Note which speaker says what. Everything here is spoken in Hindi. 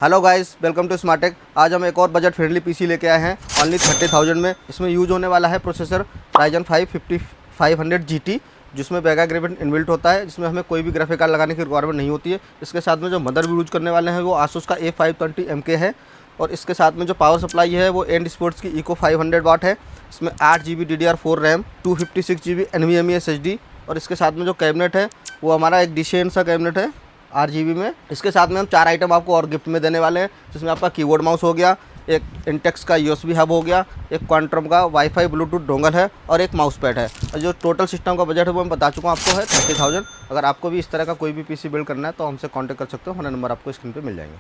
Speaker 1: Hello guys, welcome to Smartech. आज हम एक और बजट फ्रेंडली पीसी लेके आए हैं ओनली 30,000 में। इसमें यूज होने वाला है प्रोसेसर Ryzen 5 5500 GT, जिसमें वेगा ग्राफिक्स इनबिल्ट होता है, जिसमें हमें कोई भी ग्राफिक कार्ड लगाने की रिक्वायरमेंट नहीं होती है। इसके साथ में जो मदर भी यूज करने वाले हैं वो आसूस का A520MK है, और इसके साथ में जो पावर सप्लाई है वो एंड स्पोर्ट्स की इको 500 वाट है। इसमें 8GB DDR4 RAM, 256GB NVMe SSD, और इसके साथ में जो कैबिनेट है वो हमारा एक डिसेंट सा कैबिनेट है 8GB में। इसके साथ में हम 4 आइटम आपको और गिफ्ट में देने वाले हैं, जिसमें आपका कीबोर्ड माउस हो गया, एक इंटेक्स का USB हब हो गया, एक क्वांटम का वाईफाई ब्लूटूथ डोंगल है, और एक माउस पैड है। और जो टोटल सिस्टम का बजट है वो मैं बता चुका हूँ आपको है 30,000। अगर आपको भी इस तरह का कोई भी पीसी बिल्ड करना है तो हमसे कॉन्टैक्ट कर सकते हो, हमारा नंबर आपको स्क्रीन पे मिल जाएंगे।